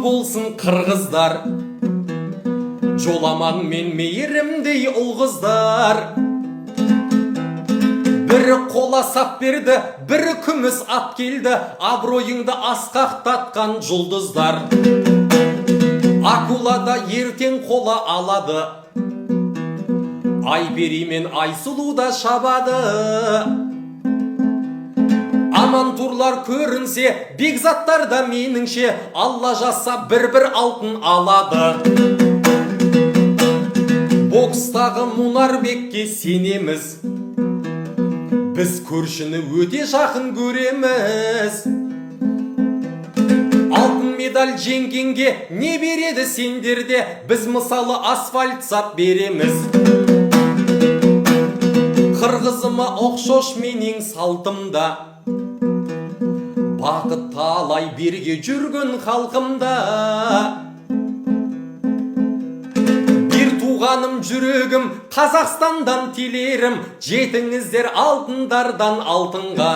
болсын қырғыздар, жоламан мен мейірімдей ұл қыздар. Бірі қола сап берді, бірі күміс ат келді, абыройыңды асқақтатқан жұлдыздар. Акулада ертең қола алады, Айбери мен Айсұлу да шабады. Амантурлар көрінсе, бекзаттар да меніңше, Алла жазса бір-бір алтын алады. Бокстағы Мұнарбекке сенеміз, біз көршіні өте жақын көреміз. Алтын медаль жеңгенге не береді сендерде, біз мысалы асфальт сап береміз. Қырғызыма оқшош менің салтымда, бақыт талай берге жүрген халқымда. Bir туғаным жүрегім Қазақстандан телерім, жетіңіздер алтындардан алтынға.